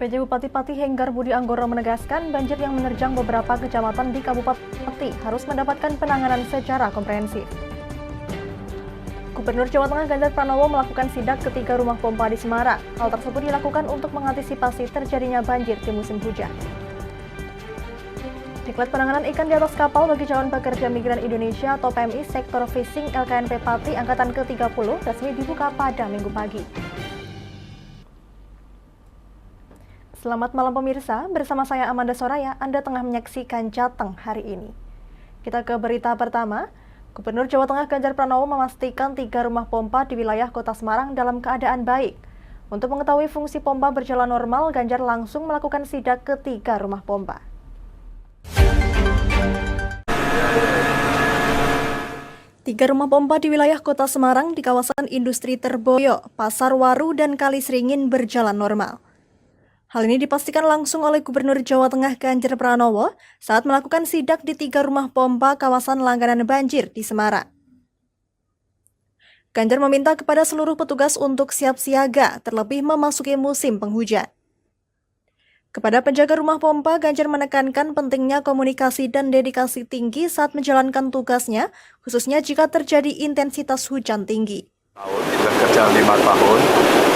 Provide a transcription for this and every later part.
PJ Bupati Pati Henggar Budi Anggoro menegaskan banjir yang menerjang beberapa kecamatan di Kabupaten Pati harus mendapatkan penanganan secara komprehensif. Gubernur Jawa Tengah Ganjar Pranowo melakukan sidak ke 3 rumah pompa di Semarang. Hal tersebut dilakukan untuk mengantisipasi terjadinya banjir di musim hujan. Diklat penanganan ikan di atas kapal bagi calon pekerja migran Indonesia atau PMI Sektor Fishing LKNP Pati Angkatan ke-30 resmi dibuka pada Minggu pagi. Selamat malam pemirsa, bersama saya Amanda Soraya, Anda tengah menyaksikan Jateng hari ini. Kita ke berita pertama. Gubernur Jawa Tengah Ganjar Pranowo memastikan 3 rumah pompa di wilayah Kota Semarang dalam keadaan baik. Untuk mengetahui fungsi pompa berjalan normal, Ganjar langsung melakukan sidak ke 3 rumah pompa. Tiga rumah pompa di wilayah Kota Semarang di kawasan industri Terboyo, Pasar Waru, dan Kalisringin berjalan normal. Hal ini dipastikan langsung oleh Gubernur Jawa Tengah Ganjar Pranowo saat melakukan sidak di 3 rumah pompa kawasan langganan banjir di Semarang. Ganjar meminta kepada seluruh petugas untuk siap siaga, terlebih memasuki musim penghujan. Kepada penjaga rumah pompa, Ganjar menekankan pentingnya komunikasi dan dedikasi tinggi saat menjalankan tugasnya, khususnya jika terjadi intensitas hujan tinggi. Sudah kerja 5 tahun,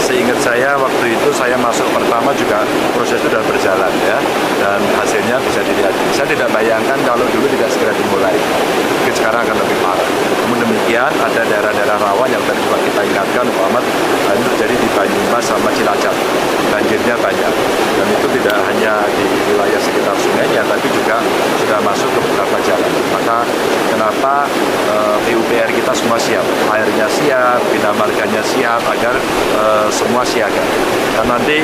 seingat saya waktu itu saya masuk pertama juga proses itu sudah berjalan ya, dan hasilnya bisa dilihat. Saya tidak bayangkan kalau dulu tidak segera dimulai, mungkin sekarang akan lebih parah. Namun demikian ada daerah-daerah rawan yang tadi juga kita ingatkan, Muhammad, ini terjadi di Banyumas sama Cilacap, banjirnya banyak, dan itu tidak hanya di wilayah sekitar sungainya, tapi juga sudah masuk ke beberapa jalan. Maka kenapa PUPR kita semua siap, airnya siap, bina marganya siap, agar semua siaga. Dan nanti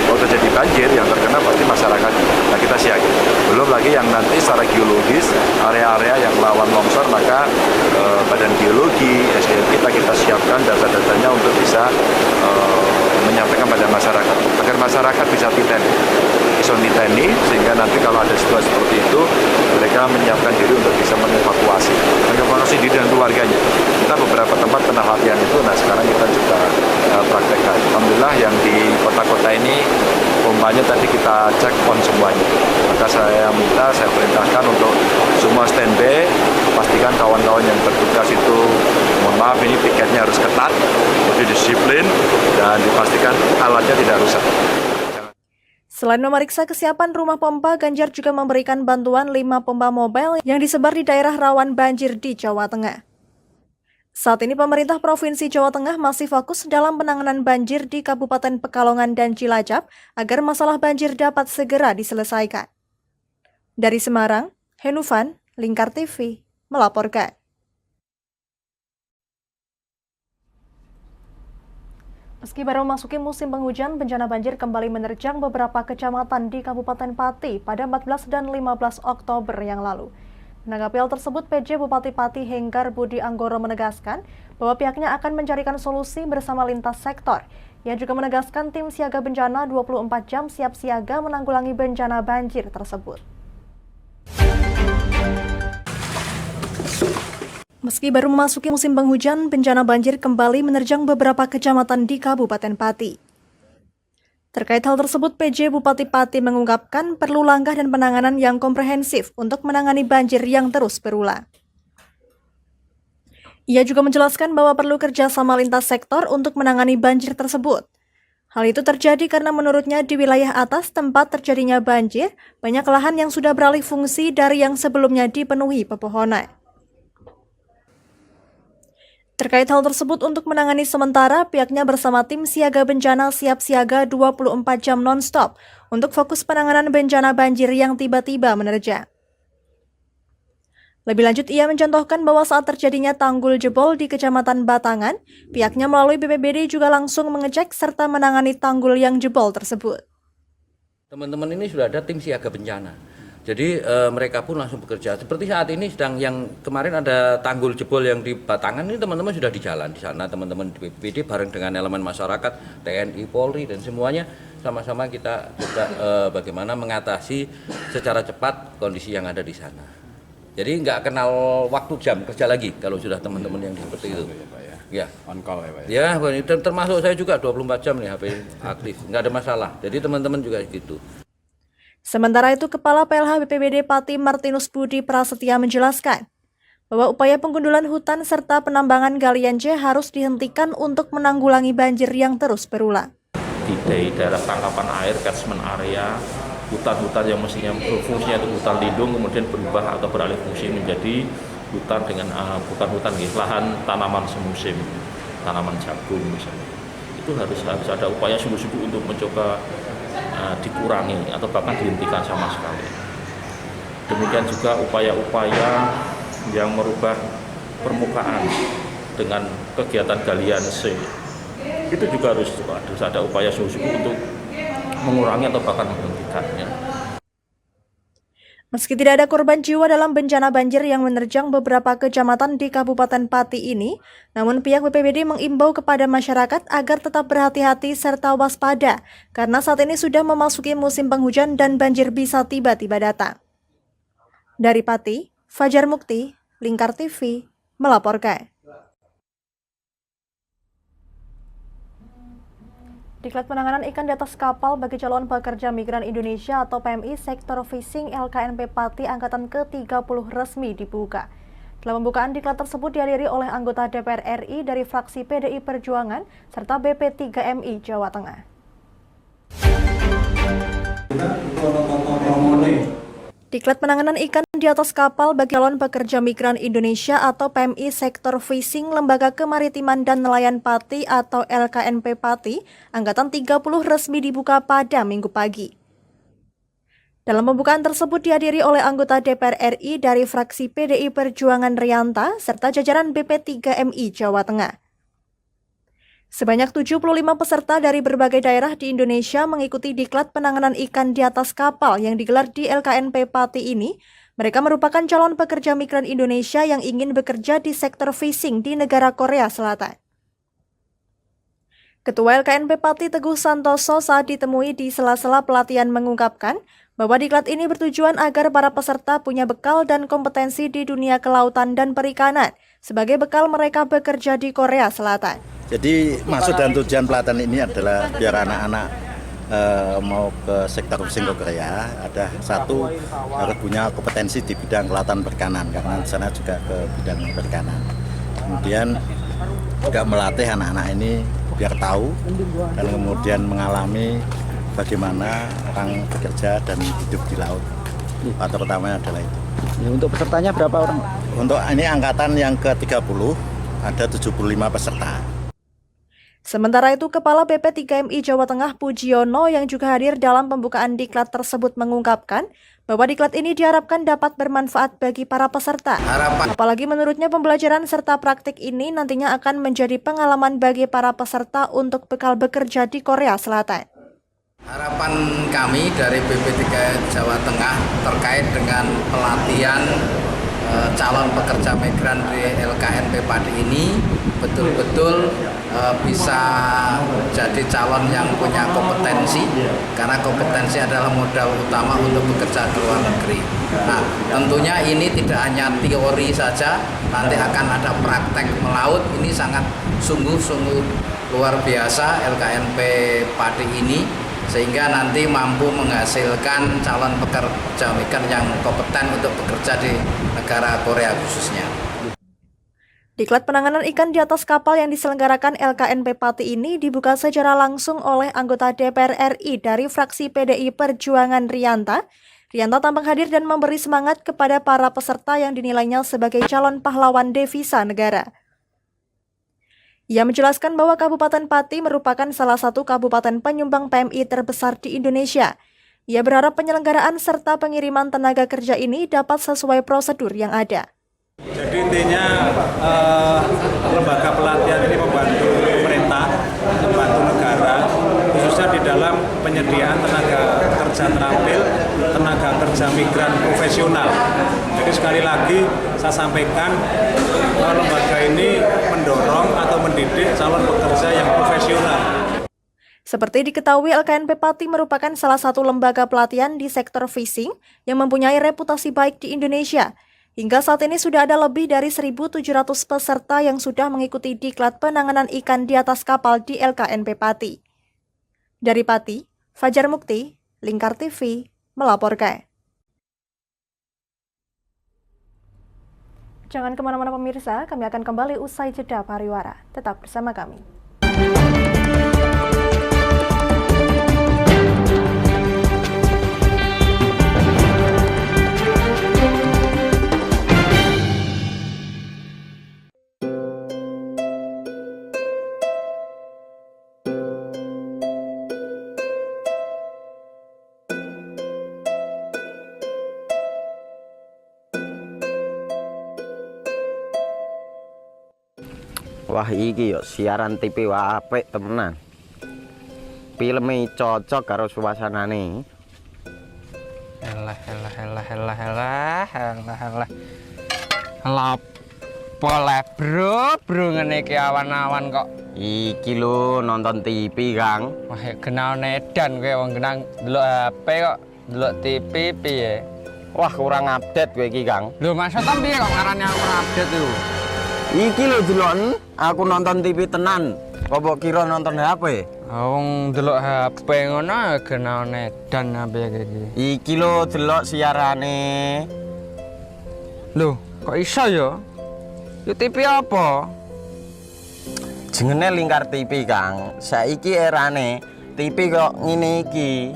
kalau terjadi banjir, yang terkena pasti masyarakat. Nah, kita siaga. Belum lagi yang nanti secara geologis, area-area yang rawan longsor, maka Badan Geologi, SDM kita siapkan data-datanya untuk bisa menyampaikan pada masyarakat, agar masyarakat bisa titeni, sehingga nanti kalau ada situasi seperti itu, mereka menyiapkan diri untuk bisa mengevakuasi diri dan keluarganya. Kita beberapa tempat pernah latihan itu, nah sekarang kita juga praktekkan. Alhamdulillah yang di kota-kota ini pompanya tadi kita cek on semuanya. Maka saya perintahkan untuk semua standby, pastikan kawan-kawan yang bertugas itu, mohon maaf ini piketnya harus ketat, lebih disiplin, dan dipastikan alatnya tidak rusak. Selain memeriksa kesiapan rumah pompa, Ganjar juga memberikan bantuan 5 pompa mobile yang disebar di daerah rawan banjir di Jawa Tengah. Saat ini pemerintah Provinsi Jawa Tengah masih fokus dalam penanganan banjir di Kabupaten Pekalongan dan Cilacap agar masalah banjir dapat segera diselesaikan. Dari Semarang, Henufan, Lingkar TV, melaporkan. Meski baru memasuki musim penghujan, bencana banjir kembali menerjang beberapa kecamatan di Kabupaten Pati pada 14 dan 15 Oktober yang lalu. Menanggapi hal tersebut, PJ Bupati Pati Henggar Budi Anggoro menegaskan bahwa pihaknya akan mencarikan solusi bersama lintas sektor. Ia juga menegaskan tim siaga bencana 24 jam siap siaga menanggulangi bencana banjir tersebut. Meski baru memasuki musim penghujan, bencana banjir kembali menerjang beberapa kecamatan di Kabupaten Pati. Terkait hal tersebut, PJ Bupati Pati mengungkapkan perlu langkah dan penanganan yang komprehensif untuk menangani banjir yang terus berulang. Ia juga menjelaskan bahwa perlu kerjasama lintas sektor untuk menangani banjir tersebut. Hal itu terjadi karena menurutnya di wilayah atas tempat terjadinya banjir, banyak lahan yang sudah beralih fungsi dari yang sebelumnya dipenuhi pepohonan. Terkait hal tersebut, untuk menangani sementara, pihaknya bersama tim siaga bencana siap siaga 24 jam non-stop untuk fokus penanganan bencana banjir yang tiba-tiba menerjang. Lebih lanjut, ia mencontohkan bahwa saat terjadinya tanggul jebol di Kecamatan Batangan, pihaknya melalui BPBD juga langsung mengecek serta menangani tanggul yang jebol tersebut. Teman-teman ini sudah ada tim siaga bencana. Jadi mereka pun langsung bekerja. Seperti saat ini sedang yang kemarin ada tanggul jebol yang di Batangan, ini teman-teman sudah di jalan di sana, teman-teman di BPBD bareng dengan elemen masyarakat, TNI, Polri, dan semuanya sama-sama kita coba bagaimana mengatasi secara cepat kondisi yang ada di sana. Jadi nggak kenal waktu jam kerja lagi kalau sudah teman-teman yang seperti itu. Ya. On call ya Pak? Ya, termasuk saya juga 24 jam nih HP aktif, nggak ada masalah. Jadi teman-teman juga gitu. Sementara itu, Kepala PLH BPBD Pati Martinus Budi Prasetya menjelaskan bahwa upaya penggundulan hutan serta penambangan galian C harus dihentikan untuk menanggulangi banjir yang terus berulang. Di daerah tangkapan air, catchment area, hutan-hutan yang mestinya berfungsinya itu hutan lindung kemudian berubah atau beralih fungsi menjadi hutan dengan bukan hutan, lahan tanaman semusim, tanaman jagung misalnya. Itu harus ada upaya sungguh-sungguh untuk mencoba dikurangi atau bahkan dihentikan sama sekali. Demikian juga upaya-upaya yang merubah permukaan dengan kegiatan galian C. Itu juga harus ada upaya sungguh-sungguh untuk mengurangi atau bahkan menghentikannya. Meski tidak ada korban jiwa dalam bencana banjir yang menerjang beberapa kecamatan di Kabupaten Pati ini, namun pihak BPBD mengimbau kepada masyarakat agar tetap berhati-hati serta waspada, karena saat ini sudah memasuki musim penghujan dan banjir bisa tiba-tiba datang. Dari Pati, Fajar Mukti, Lingkar TV, melaporkan. Diklat penanganan ikan di atas kapal bagi calon pekerja migran Indonesia atau PMI Sektor Fishing LKNP Pati Angkatan ke-30 resmi dibuka. Dalam pembukaan diklat tersebut dihadiri oleh anggota DPR RI dari fraksi PDI Perjuangan serta BP3MI Jawa Tengah. Diklat penanganan ikan di atas kapal bagi calon pekerja migran Indonesia atau PMI Sektor Fishing Lembaga Kemaritiman dan Nelayan Pati atau LKNP Pati Angkatan 30 resmi dibuka pada Minggu pagi. Dalam pembukaan tersebut dihadiri oleh anggota DPR RI dari fraksi PDI Perjuangan Rianta serta jajaran BP3MI Jawa Tengah. Sebanyak 75 peserta dari berbagai daerah di Indonesia mengikuti diklat penanganan ikan di atas kapal yang digelar di LKNP Pati ini. Mereka merupakan calon pekerja migran Indonesia yang ingin bekerja di sektor fishing di negara Korea Selatan. Ketua LKNP Pati Teguh Santoso saat ditemui di sela-sela pelatihan mengungkapkan bahwa diklat ini bertujuan agar para peserta punya bekal dan kompetensi di dunia kelautan dan perikanan sebagai bekal mereka bekerja di Korea Selatan. Jadi maksud dan tujuan pelatihan ini adalah biar anak-anak mau ke sektor fishing ke Korea, ada satu harus punya kompetensi di bidang kelautan perikanan karena di sana juga ke bidang perikanan. Kemudian juga melatih anak-anak ini biar tahu dan kemudian mengalami bagaimana orang bekerja dan hidup di laut. Faktor utamanya adalah itu. Ya, untuk pesertanya berapa orang? Untuk ini angkatan yang ke-30 ada 75 peserta. Sementara itu, Kepala BP3MI Jawa Tengah Pujiono yang juga hadir dalam pembukaan diklat tersebut mengungkapkan bahwa diklat ini diharapkan dapat bermanfaat bagi para peserta. Apalagi menurutnya pembelajaran serta praktik ini nantinya akan menjadi pengalaman bagi para peserta untuk bekal bekerja di Korea Selatan. Harapan kami dari BP3 Jawa Tengah terkait dengan pelatihan calon pekerja migran di LKNP Pati ini betul-betul bisa jadi calon yang punya kompetensi, karena kompetensi adalah modal utama untuk bekerja di luar negeri. Nah, tentunya ini tidak hanya teori saja, nanti akan ada praktek melaut. Ini sangat sungguh-sungguh luar biasa LKNP Pati ini, sehingga nanti mampu menghasilkan calon pekerja migran yang kompeten untuk bekerja di negara Korea khususnya. Diklat penanganan ikan di atas kapal yang diselenggarakan LKNP Pati ini dibuka secara langsung oleh anggota DPR RI dari fraksi PDI Perjuangan Rianta. Rianta tampak hadir dan memberi semangat kepada para peserta yang dinilainya sebagai calon pahlawan devisa negara. Ia menjelaskan bahwa Kabupaten Pati merupakan salah satu kabupaten penyumbang PMI terbesar di Indonesia. Ia berharap penyelenggaraan serta pengiriman tenaga kerja ini dapat sesuai prosedur yang ada. Jadi intinya lembaga pelatihan ini membantu pemerintah, membantu negara, khususnya di dalam penyediaan tenaga kerja terampil, tenaga kerja migran profesional. Jadi sekali lagi saya sampaikan, lembaga ini mendorong atau mendidik calon pekerja yang profesional. Seperti diketahui, LKNP Pati merupakan salah satu lembaga pelatihan di sektor fishing yang mempunyai reputasi baik di Indonesia. Hingga saat ini sudah ada lebih dari 1.700 peserta yang sudah mengikuti diklat penanganan ikan di atas kapal di LKNP Pati. Dari Pati, Fajar Mukti, Lingkar TV, melaporkan. Jangan kemana-mana pemirsa, kami akan kembali usai jeda pariwara. Tetap bersama kami. Wah iki yo siaran TV wah apik temenan. Filme cocok karo suasanane. Elah. Lah bro ngene iki awan-awan kok. Iki lho nonton TV, Kang. Wah, kenal nedan kowe wong kenang delok HP kok delok TV piye? Wah kurang update kowe iki, Kang. Lho maksudnya piye kok ngarani aku update itu? Iki lho deloken aku nonton TV tenan. Apa kira nonton HP? Wong delok HP ngono kenal nedan apa iki. Iki lho delok siarane. Lho, kok iso ya? Yo TV apa? Jenenge Lingkar TV, Kang. Saiki erane TV kok ngene iki.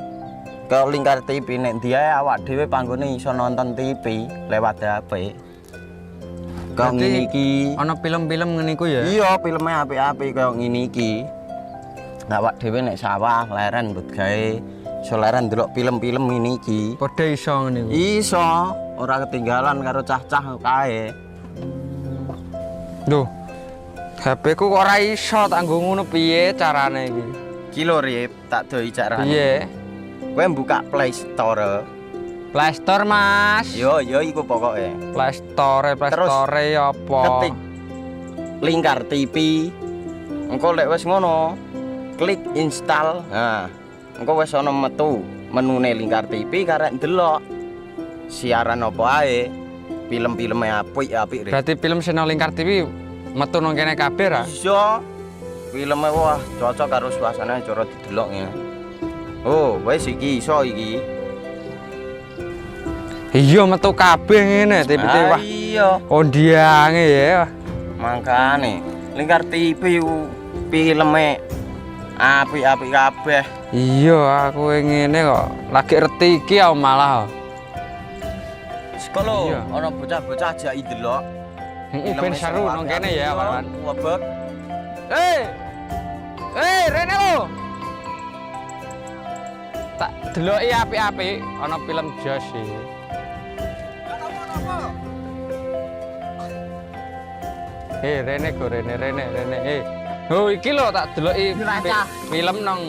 Kok Lingkar TV nek dia awak dhewe panggone iso nonton TV lewat HP. Kok ngene iki. Ana film-film ngene iku ya? Iya, filme apik-apik kaya ngene iki. Awak dhewe nek sawah leren mbut gawe iso leren ndelok film-film ngene iki. Padha iso ngene iku. Iso, ora ketinggalan karo cah-cah kae. Lho. HP ku kok ora iso tak nggo ngono piye carane iki? Iki lho Rip, tak doi carane. Piye? Kowe buka Play Store. Play Store, Mas. Yo iku pokoke. Play Store apa? Ketik Lingkar TV. Engko lek wis ngono, klik install. Nah, engko wis ana metu menune Lingkar TV karek ndelok siaran apa ae. Film-filme apik-apik. Berarti film Channel Lingkar TV metu nang kene kabeh ra? Iso. Filme wah cocok karo suasana cara didelok ya. Oh, wis iki iso iki. Iya metu kabeh ngene TV wah. Iya. Ondiange ya. Mangkane Lingkar TV filme apik-apik kabeh. Iya, aku ngene kok lagi reti iki malah. Sekolo Iya. ana bocah-bocah ajak ndelok. Heeh, ben seru nang kene ya, kawan. Webek. Rene lo. Tak deloki apik-apik ana film Jos iki. Rene go Rene. Oh iki lho tak deloki film nang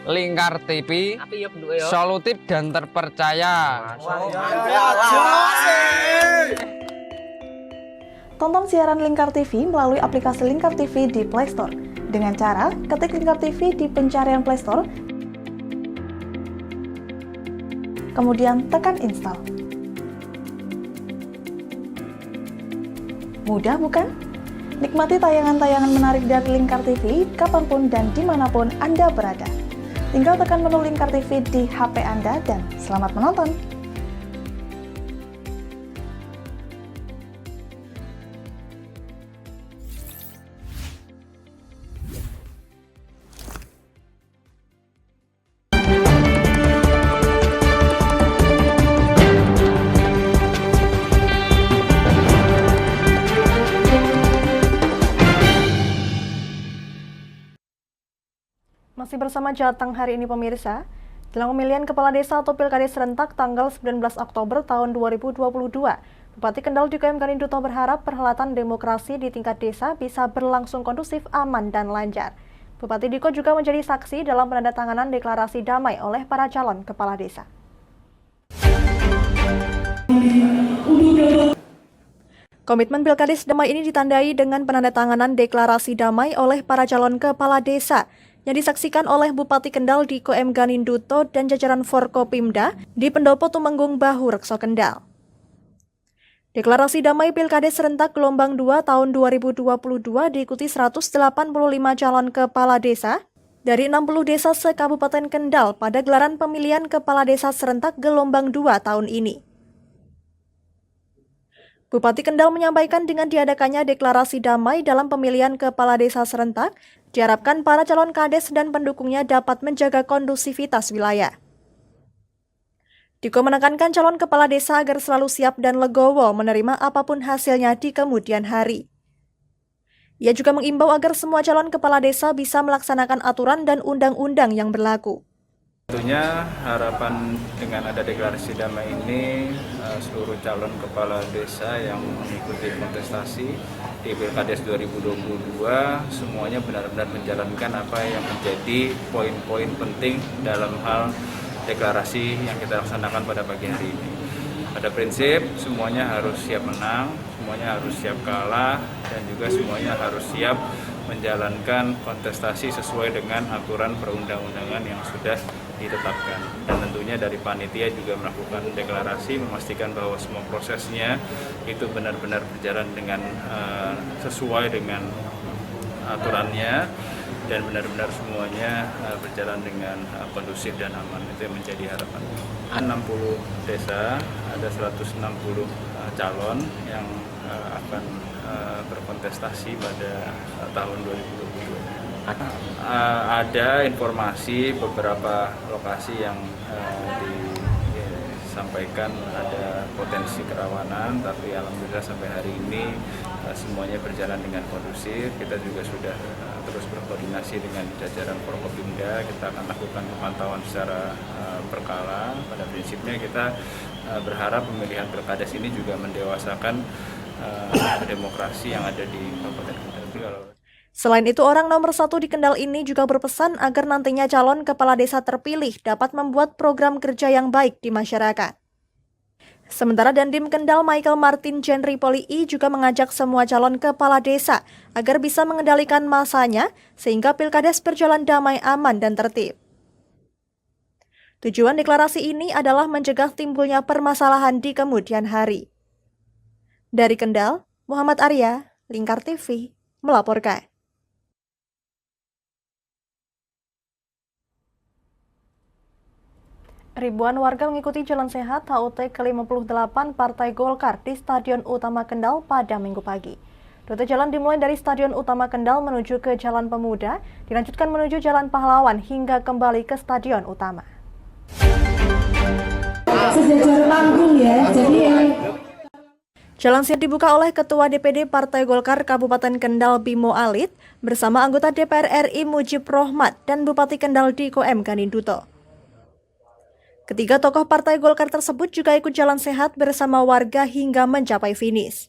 Lingkar TV. Solutif dan terpercaya. Tonton siaran Lingkar TV melalui aplikasi Lingkar TV di Play Store. Dengan cara ketik Lingkar TV di pencarian Play Store, kemudian tekan install. Mudah bukan? Nikmati tayangan-tayangan menarik dari Lingkar TV kapanpun dan dimanapun Anda berada. Tinggal tekan menu Lingkar TV di HP Anda dan selamat menonton! Masih bersama Jateng hari ini pemirsa, jelang pemilihan Kepala Desa atau Pilkades serentak tanggal 19 Oktober tahun 2022, Bupati Kendal DKM Ganinduto berharap perhelatan demokrasi di tingkat desa bisa berlangsung kondusif, aman, dan lancar. Bupati Diko juga menjadi saksi dalam penandatanganan deklarasi damai oleh para calon kepala desa. Komitmen Pilkades damai ini ditandai dengan penandatanganan deklarasi damai oleh para calon kepala desa yang disaksikan oleh Bupati Kendal Diko M. Ganinduto dan jajaran Forkopimda di Pendopo Tumenggung Bahu Rekso Kendal. Deklarasi damai Pilkades serentak gelombang 2 tahun 2022 diikuti 185 calon kepala desa dari 60 desa se-Kabupaten Kendal pada gelaran pemilihan kepala desa serentak gelombang 2 tahun ini. Bupati Kendal menyampaikan dengan diadakannya deklarasi damai dalam pemilihan kepala desa serentak, diharapkan para calon kades dan pendukungnya dapat menjaga kondusivitas wilayah. Diko menekankan calon kepala desa agar selalu siap dan legowo menerima apapun hasilnya di kemudian hari. Ia juga mengimbau agar semua calon kepala desa bisa melaksanakan aturan dan undang-undang yang berlaku. Tentunya harapan dengan ada deklarasi damai ini, seluruh calon kepala desa yang mengikuti kontestasi di Pilkades 2022 semuanya benar-benar menjalankan apa yang menjadi poin-poin penting dalam hal deklarasi yang kita laksanakan pada pagi hari ini. Pada prinsip semuanya harus siap menang, semuanya harus siap kalah, dan juga semuanya harus siap menjalankan kontestasi sesuai dengan aturan perundang-undangan yang sudah ditetapkan. Dan tentunya dari panitia juga melakukan deklarasi, memastikan bahwa semua prosesnya itu benar-benar berjalan dengan sesuai dengan aturannya, dan benar-benar semuanya berjalan dengan kondusif dan aman. Itu yang menjadi harapan. 60 desa, ada 160 calon yang akan berkontestasi pada tahun 2022. Ada informasi beberapa lokasi yang disampaikan ada potensi kerawanan, tapi alhamdulillah sampai hari ini semuanya berjalan dengan kondusif. Kita juga sudah terus berkoordinasi dengan jajaran Forkopimda. Kita akan lakukan pemantauan secara berkala. Pada prinsipnya kita berharap pemilihan Pilkades ini juga mendewasakan demokrasi yang ada di Kabupaten Kendal. Selain itu, orang nomor 1 di Kendal ini juga berpesan agar nantinya calon kepala desa terpilih dapat membuat program kerja yang baik di masyarakat. Sementara Dandim Kendal Michael Martin Jenry Polii juga mengajak semua calon kepala desa agar bisa mengendalikan masanya sehingga Pilkades berjalan damai, aman, dan tertib. Tujuan deklarasi ini adalah mencegah timbulnya permasalahan di kemudian hari. Dari Kendal, Muhammad Arya, Lingkar TV, melaporkan. Ribuan warga mengikuti Jalan Sehat HUT ke-58 Partai Golkar di Stadion Utama Kendal pada Minggu pagi. Rute jalan dimulai dari Stadion Utama Kendal menuju ke Jalan Pemuda, dilanjutkan menuju Jalan Pahlawan hingga kembali ke Stadion Utama. Sejajar panggung ya, jadi Jalan Sehat dibuka oleh Ketua DPD Partai Golkar Kabupaten Kendal Bimo Alit bersama anggota DPR RI Mujib Rohmat dan Bupati Kendal Diko M. Ganinduto. Ketiga tokoh Partai Golkar tersebut juga ikut jalan sehat bersama warga hingga mencapai finish.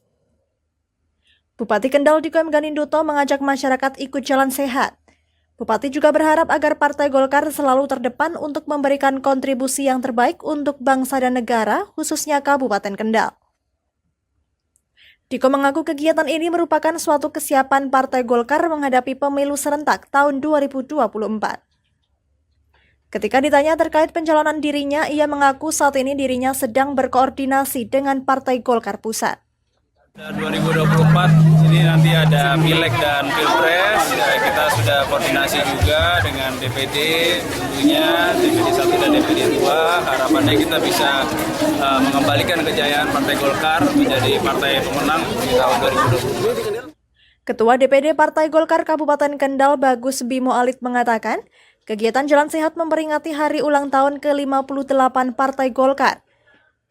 Bupati Kendal Diko M. Ganinduto mengajak masyarakat ikut jalan sehat. Bupati juga berharap agar Partai Golkar selalu terdepan untuk memberikan kontribusi yang terbaik untuk bangsa dan negara, khususnya Kabupaten Kendal. Diko mengaku kegiatan ini merupakan suatu kesiapan Partai Golkar menghadapi pemilu serentak tahun 2024. Ketika ditanya terkait pencalonan dirinya, ia mengaku saat ini dirinya sedang berkoordinasi dengan Partai Golkar Pusat. 2024 ini nanti ada Pileg dan Pilpres, ya, kita sudah koordinasi juga dengan DPD, tentunya DPD 1 dan DPD 2. Harapannya kita bisa mengembalikan kejayaan Partai Golkar menjadi partai pemenang di tahun 2022. Ketua DPD Partai Golkar Kabupaten Kendal Bagus Bimo Alit mengatakan, kegiatan Jalan Sehat memperingati hari ulang tahun ke-58 Partai Golkar.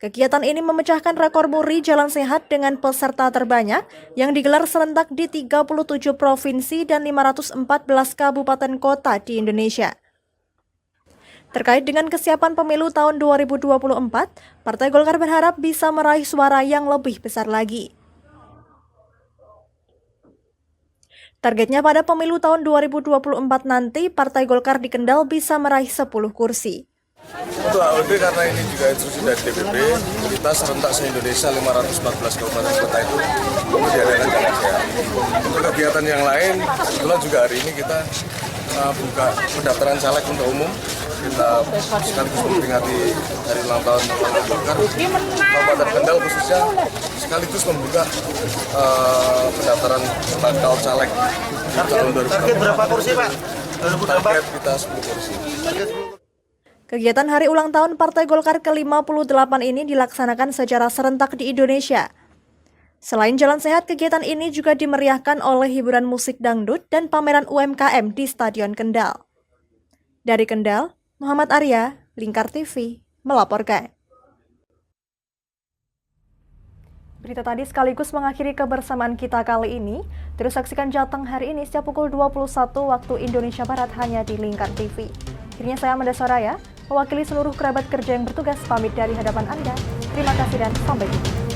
Kegiatan ini memecahkan rekor muri Jalan Sehat dengan peserta terbanyak yang digelar serentak di 37 provinsi dan 514 kabupaten kota di Indonesia. Terkait dengan kesiapan pemilu tahun 2024, Partai Golkar berharap bisa meraih suara yang lebih besar lagi. Targetnya pada pemilu tahun 2024 nanti, Partai Golkar di Kendal bisa meraih 10 kursi. Untuk HUT karena ini juga instruksi dari DPP, kita serentak se-Indonesia 514 kabupaten kota itu diadakan jalan sehat. Untuk kegiatan yang lain, kebetulan juga hari ini kita buka pendaftaran caleg untuk umum kita sekaligus memperingati hari ulang tahun Partai Golkar, Kabupaten Kendal khususnya sekaligus membuka pendaftaran bakal caleg di tahun 2024. Target berapa kursi, Pak? Target kita 10 kursi. Kegiatan hari ulang tahun Partai Golkar ke-58 ini dilaksanakan secara serentak di Indonesia. Selain jalan sehat, kegiatan ini juga dimeriahkan oleh hiburan musik dangdut dan pameran UMKM di Stadion Kendal. Dari Kendal, Muhammad Arya, Lingkar TV, melaporkan. Berita tadi sekaligus mengakhiri kebersamaan kita kali ini. Terus saksikan Jateng hari ini setiap pukul 21 waktu Indonesia Barat hanya di Lingkar TV. Akhirnya saya Amanda Soraya, mewakili seluruh kerabat kerja yang bertugas pamit dari hadapan Anda. Terima kasih dan sampai jumpa.